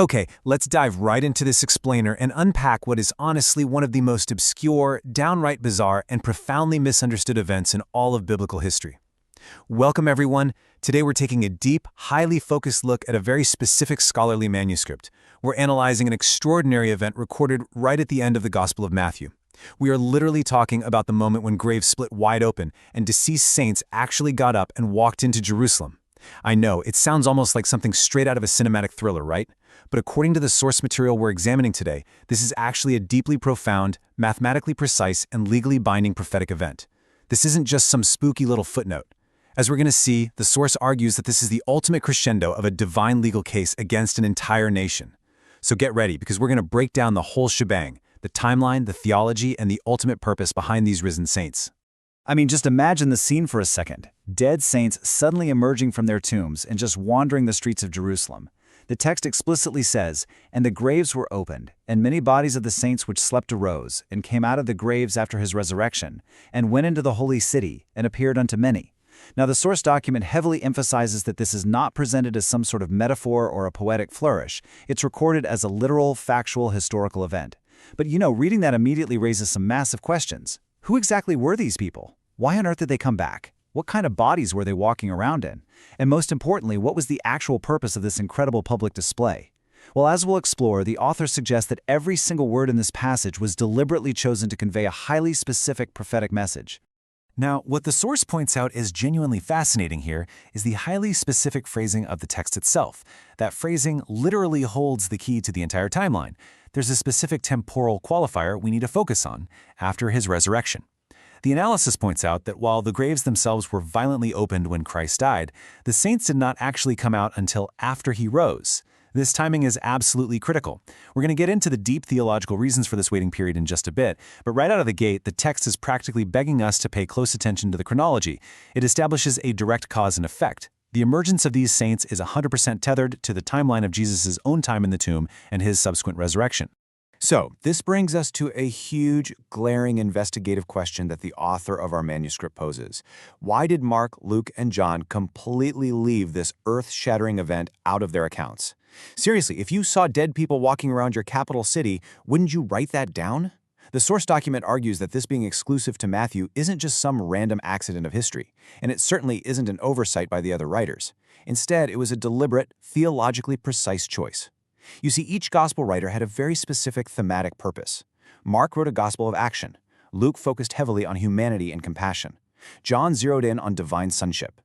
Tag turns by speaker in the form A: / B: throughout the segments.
A: Okay, let's dive right into this explainer and unpack what is honestly one of the most obscure, downright bizarre, and profoundly misunderstood events in all of biblical history. Welcome, everyone. Today we're taking a deep, highly focused look at a very specific scholarly manuscript. We're analyzing an extraordinary event recorded right at the end of the Gospel of Matthew. We are literally talking about the moment when graves split wide open and deceased saints actually got up and walked into Jerusalem. I know, it sounds almost like something straight out of a cinematic thriller, right? But according to the source material we're examining today, this is actually a deeply profound, mathematically precise, and legally binding prophetic event. This isn't just some spooky little footnote. As we're going to see, the source argues that this is the ultimate crescendo of a divine legal case against an entire nation. So get ready, because we're going to break down the whole shebang, the timeline, the theology, and the ultimate purpose behind these risen saints.
B: I mean, just imagine the scene for a second. Dead saints suddenly emerging from their tombs and just wandering the streets of Jerusalem. The text explicitly says, "And the graves were opened, and many bodies of the saints which slept arose, and came out of the graves after his resurrection, and went into the holy city, and appeared unto many." Now, the source document heavily emphasizes that this is not presented as some sort of metaphor or a poetic flourish. It's recorded as a literal, factual, historical event. But reading that immediately raises some massive questions. Who exactly were these people? Why on earth did they come back? What kind of bodies were they walking around in? And most importantly, what was the actual purpose of this incredible public display? Well, as we'll explore, the author suggests that every single word in this passage was deliberately chosen to convey a highly specific prophetic message.
A: Now, what the source points out is genuinely fascinating here is the highly specific phrasing of the text itself. That phrasing literally holds the key to the entire timeline. There's a specific temporal qualifier we need to focus on: after his resurrection. The analysis points out that while the graves themselves were violently opened when Christ died, the saints did not actually come out until after he rose. This timing is absolutely critical. We're going to get into the deep theological reasons for this waiting period in just a bit, but right out of the gate, the text is practically begging us to pay close attention to the chronology. It establishes a direct cause and effect. The emergence of these saints is 100% tethered to the timeline of Jesus' own time in the tomb and his subsequent resurrection. So, this brings us to a huge, glaring investigative question that the author of our manuscript poses. Why did Mark, Luke, and John completely leave this earth-shattering event out of their accounts? Seriously, if you saw dead people walking around your capital city, wouldn't you write that down? The source document argues that this being exclusive to Matthew isn't just some random accident of history, and it certainly isn't an oversight by the other writers. Instead, it was a deliberate, theologically precise choice. You see, each gospel writer had a very specific thematic purpose. Mark wrote a gospel of action. Luke focused heavily on humanity and compassion. John zeroed in on divine sonship.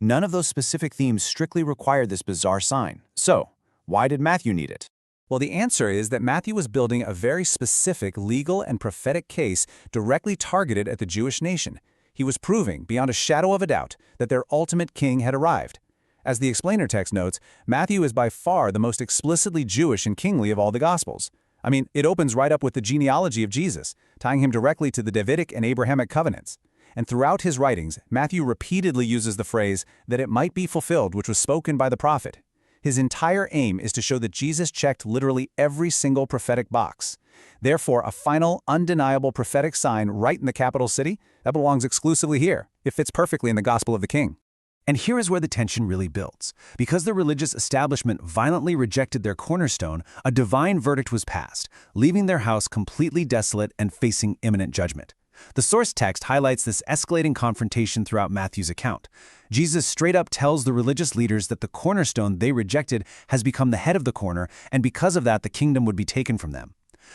A: None of those specific themes strictly required this bizarre sign. So, why did Matthew need it?
B: Well, the answer is that Matthew was building a very specific legal and prophetic case directly targeted at the Jewish nation. He was proving, beyond a shadow of a doubt, that their ultimate king had arrived. As the explainer text notes, Matthew is by far the most explicitly Jewish and kingly of all the Gospels. I mean, it opens right up with the genealogy of Jesus, tying him directly to the Davidic and Abrahamic covenants. And throughout his writings, Matthew repeatedly uses the phrase, "that it might be fulfilled which was spoken by the prophet." His entire aim is to show that Jesus checked literally every single prophetic box. Therefore, a final, undeniable prophetic sign right in the capital city, that belongs exclusively here. It fits perfectly in the gospel of the king. And here is where the tension really builds. Because the religious establishment violently rejected their cornerstone, a divine verdict was passed, leaving their house completely desolate and facing imminent judgment. The source text highlights this escalating confrontation throughout Matthew's account. Jesus straight up tells the religious leaders that the cornerstone they rejected has become the head of the corner, and because of that, the kingdom would be taken from them.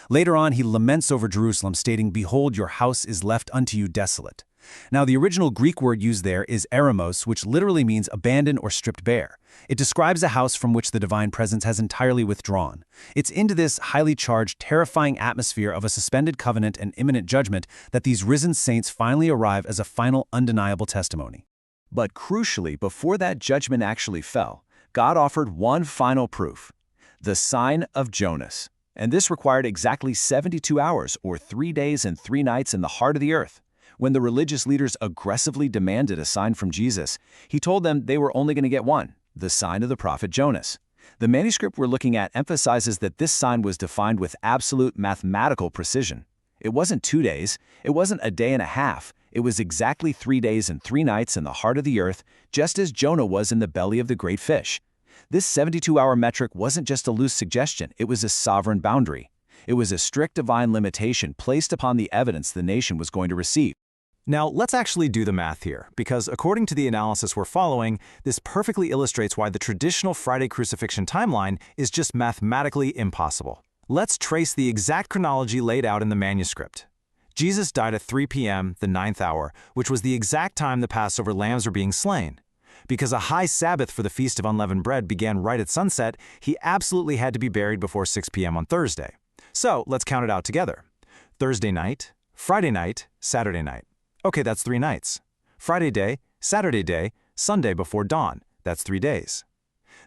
B: Later on, he laments over Jerusalem, stating, "Behold, your house is left unto you desolate." Now, the original Greek word used there is eremos, which literally means abandoned or stripped bare. It describes a house from which the divine presence has entirely withdrawn. It's into this highly charged, terrifying atmosphere of a suspended covenant and imminent judgment that these risen saints finally arrive as a final, undeniable testimony. But crucially, before that judgment actually fell, God offered one final proof: the sign of Jonas. And this required exactly 72 hours, or 3 days and 3 nights in the heart of the earth. When the religious leaders aggressively demanded a sign from Jesus, he told them they were only going to get one: the sign of the prophet Jonas. The manuscript we're looking at emphasizes that this sign was defined with absolute mathematical precision. It wasn't 2 days, it wasn't a day and a half, it was exactly 3 days and 3 nights in the heart of the earth, just as Jonah was in the belly of the great fish. This 72-hour metric wasn't just a loose suggestion, it was a sovereign boundary. It was a strict divine limitation placed upon the evidence the nation was going to receive. Now, let's actually do the math here, because according to the analysis we're following, this perfectly illustrates why the traditional Friday crucifixion timeline is just mathematically impossible. Let's trace the exact chronology laid out in the manuscript. Jesus died at 3 p.m., the 9th hour, which was the exact time the Passover lambs were being slain. Because a high Sabbath for the Feast of Unleavened Bread began right at sunset, he absolutely had to be buried before 6 p.m. on Thursday. So let's count it out together. Thursday night, Friday night, Saturday night. Okay, that's 3 nights. Friday day, Saturday day, Sunday before dawn. That's 3 days.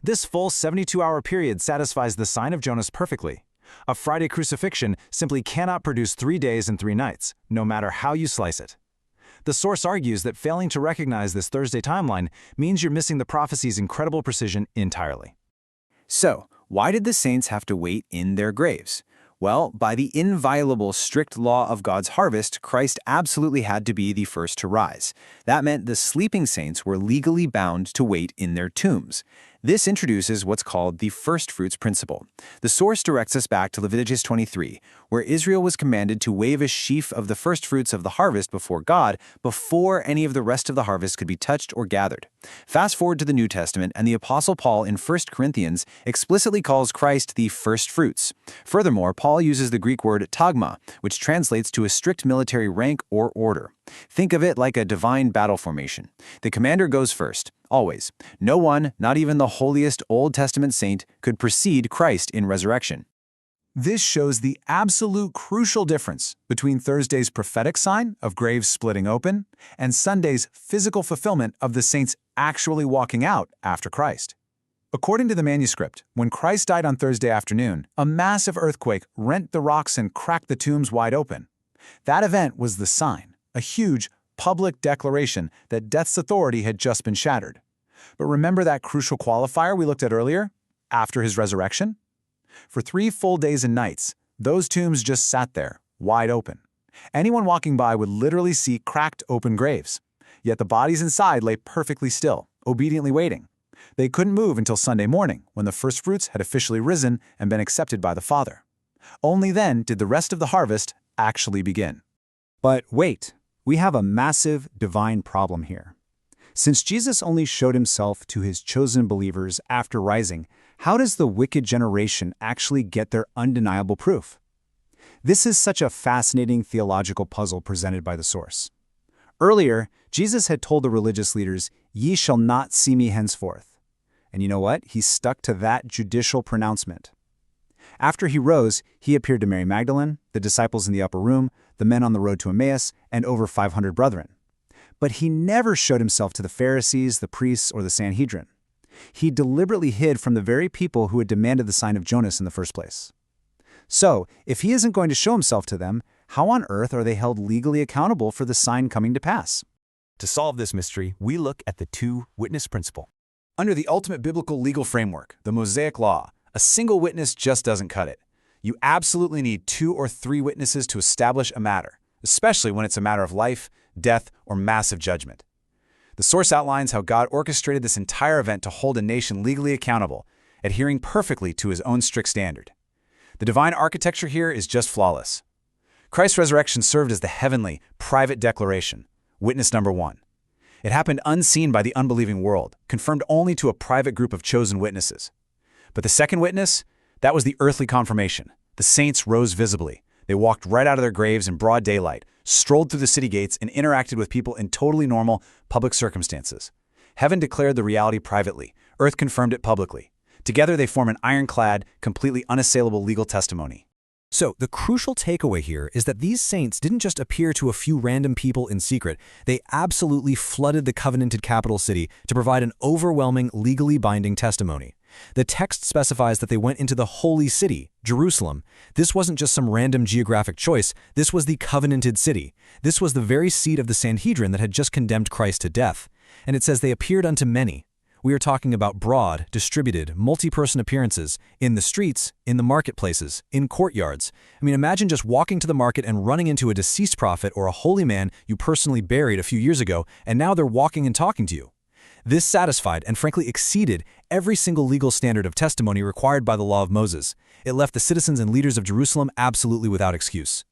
B: This full 72-hour period satisfies the sign of Jonas perfectly. A Friday crucifixion simply cannot produce 3 days and 3 nights, no matter how you slice it. The source argues that failing to recognize this Thursday timeline means you're missing the prophecy's incredible precision entirely.
A: So, why did the saints have to wait in their graves? Well, by the inviolable strict law of God's harvest, Christ absolutely had to be the first to rise. That meant the sleeping saints were legally bound to wait in their tombs. This introduces what's called the firstfruits principle. The source directs us back to Leviticus 23, where Israel was commanded to wave a sheaf of the firstfruits of the harvest before God before any of the rest of the harvest could be touched or gathered. Fast forward to the New Testament, and the Apostle Paul in 1 Corinthians explicitly calls Christ the firstfruits. Furthermore, Paul uses the Greek word tagma, which translates to a strict military rank or order. Think of it like a divine battle formation. The commander goes first, always. No one, not even the holiest Old Testament saint, could precede Christ in resurrection.
B: This shows the absolute crucial difference between Thursday's prophetic sign of graves splitting open and Sunday's physical fulfillment of the saints actually walking out after Christ. According to the manuscript, when Christ died on Thursday afternoon, a massive earthquake rent the rocks and cracked the tombs wide open. That event was the sign, a huge, public declaration that death's authority had just been shattered. But remember that crucial qualifier we looked at earlier, after his resurrection? For 3 full days and nights, those tombs just sat there, wide open. Anyone walking by would literally see cracked open graves. Yet the bodies inside lay perfectly still, obediently waiting. They couldn't move until Sunday morning, when the firstfruits had officially risen and been accepted by the Father. Only then did the rest of the harvest actually begin.
C: But wait, we have a massive divine problem here. Since Jesus only showed himself to his chosen believers after rising, how does the wicked generation actually get their undeniable proof? This is such a fascinating theological puzzle presented by the source. Earlier, Jesus had told the religious leaders, "Ye shall not see me henceforth." And you know what? He stuck to that judicial pronouncement. After he rose, he appeared to Mary Magdalene, the disciples in the upper room, the men on the road to Emmaus, and over 500 brethren. But he never showed himself to the Pharisees, the priests, or the Sanhedrin. He deliberately hid from the very people who had demanded the sign of Jonas in the first place. So, if he isn't going to show himself to them, how on earth are they held legally accountable for the sign coming to pass?
B: To solve this mystery, we look at the two-witness principle.
A: Under the ultimate biblical legal framework, the Mosaic Law, a single witness just doesn't cut it. You absolutely need 2 or 3 witnesses to establish a matter, especially when it's a matter of life, death, or massive judgment. The source outlines how God orchestrated this entire event to hold a nation legally accountable, adhering perfectly to his own strict standard. The divine architecture here is just flawless. Christ's resurrection served as the heavenly, private declaration, witness number 1. It happened unseen by the unbelieving world, confirmed only to a private group of chosen witnesses. But the second witness, that was the earthly confirmation. The saints rose visibly. They walked right out of their graves in broad daylight, strolled through the city gates, and interacted with people in totally normal, public circumstances. Heaven declared the reality privately. Earth confirmed it publicly. Together they form an ironclad, completely unassailable legal testimony.
D: So, the crucial takeaway here is that these saints didn't just appear to a few random people in secret. They absolutely flooded the covenanted capital city to provide an overwhelming, legally binding testimony. The text specifies that they went into the holy city, Jerusalem. This wasn't just some random geographic choice. This was the covenanted city. This was the very seat of the Sanhedrin that had just condemned Christ to death. And it says they appeared unto many. We are talking about broad, distributed, multi-person appearances in the streets, in the marketplaces, in courtyards. I mean, imagine just walking to the market and running into a deceased prophet or a holy man you personally buried a few years ago, and now they're walking and talking to you. This satisfied and frankly exceeded every single legal standard of testimony required by the law of Moses. It left the citizens and leaders of Jerusalem absolutely without excuse.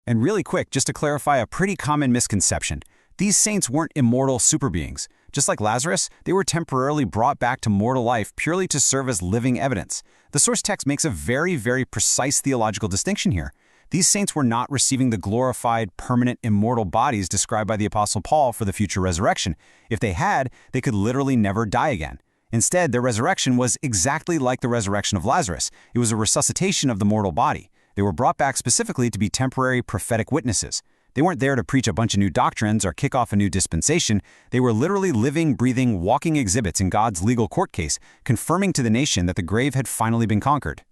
B: And really quick, just to clarify a pretty common misconception, these saints weren't immortal super beings. Just like Lazarus, they were temporarily brought back to mortal life purely to serve as living evidence. The source text makes a very, very precise theological distinction here. These saints were not receiving the glorified, permanent, immortal bodies described by the Apostle Paul for the future resurrection. If they had, they could literally never die again. Instead, their resurrection was exactly like the resurrection of Lazarus. It was a resuscitation of the mortal body. They were brought back specifically to be temporary prophetic witnesses. They weren't there to preach a bunch of new doctrines or kick off a new dispensation. They were literally living, breathing, walking exhibits in God's legal court case, confirming to the nation that the grave had finally been conquered.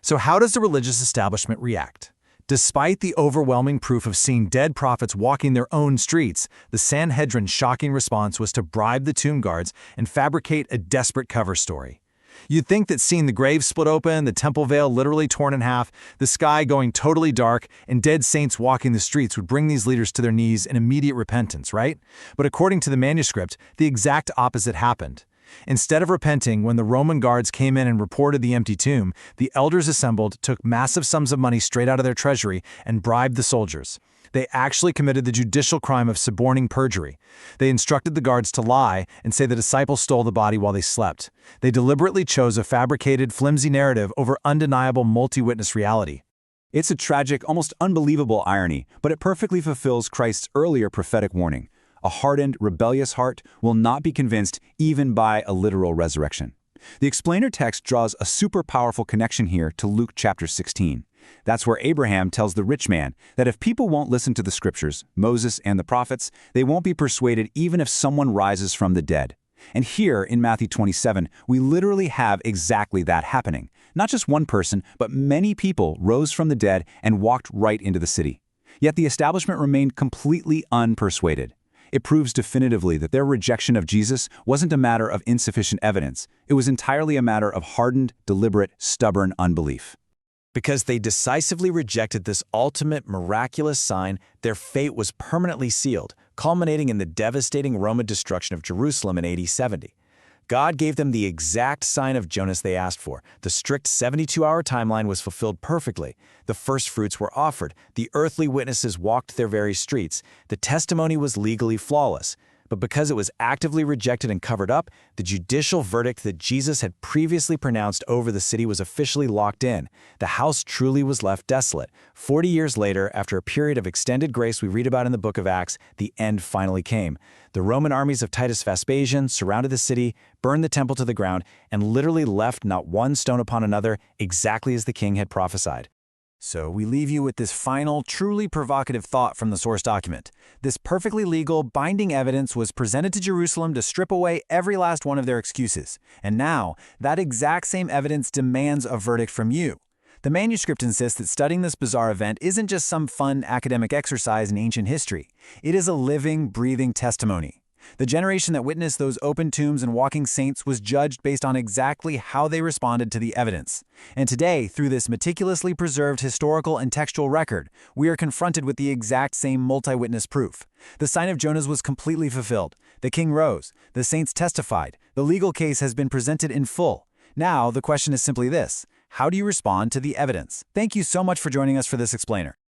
D: So how does the religious establishment react? Despite the overwhelming proof of seeing dead prophets walking their own streets, the Sanhedrin's shocking response was to bribe the tomb guards and fabricate a desperate cover story. You'd think that seeing the grave split open, the temple veil literally torn in half, the sky going totally dark, and dead saints walking the streets would bring these leaders to their knees in immediate repentance, right? But according to the manuscript, the exact opposite happened. Instead of repenting, when the Roman guards came in and reported the empty tomb, the elders assembled, took massive sums of money straight out of their treasury, and bribed the soldiers. They actually committed the judicial crime of suborning perjury. They instructed the guards to lie and say the disciples stole the body while they slept. They deliberately chose a fabricated, flimsy narrative over undeniable multi-witness reality.
B: It's a tragic, almost unbelievable irony, but it perfectly fulfills Christ's earlier prophetic warning. A hardened, rebellious heart will not be convinced even by a literal resurrection. The explainer text draws a super powerful connection here to Luke chapter 16. That's where Abraham tells the rich man that if people won't listen to the scriptures, Moses and the prophets, they won't be persuaded even if someone rises from the dead. And here in Matthew 27, we literally have exactly that happening. Not just one person, but many people rose from the dead and walked right into the city. Yet the establishment remained completely unpersuaded. It proves definitively that their rejection of Jesus wasn't a matter of insufficient evidence. It was entirely a matter of hardened, deliberate, stubborn unbelief.
D: Because they decisively rejected this ultimate miraculous sign, their fate was permanently sealed, culminating in the devastating Roman destruction of Jerusalem in AD 70. God gave them the exact sign of Jonas they asked for. The strict 72-hour timeline was fulfilled perfectly. The firstfruits were offered. The earthly witnesses walked their very streets. The testimony was legally flawless. But because it was actively rejected and covered up, the judicial verdict that Jesus had previously pronounced over the city was officially locked in. The house truly was left desolate. 40 years later, after a period of extended grace we read about in the book of Acts, the end finally came. The Roman armies of Titus Vespasian surrounded the city, burned the temple to the ground, and literally left not one stone upon another, exactly as the king had prophesied. So we leave you with this final, truly provocative thought from the source document. This perfectly legal, binding evidence was presented to Jerusalem to strip away every last one of their excuses. And now, that exact same evidence demands a verdict from you. The manuscript insists that studying this bizarre event isn't just some fun academic exercise in ancient history. It is a living, breathing testimony. The generation that witnessed those open tombs and walking saints was judged based on exactly how they responded to the evidence. And today, through this meticulously preserved historical and textual record, we are confronted with the exact same multi-witness proof. The sign of Jonas was completely fulfilled. The king rose. The saints testified. The legal case has been presented in full. Now, the question is simply this: how do you respond to the evidence? Thank you so much for joining us for this explainer.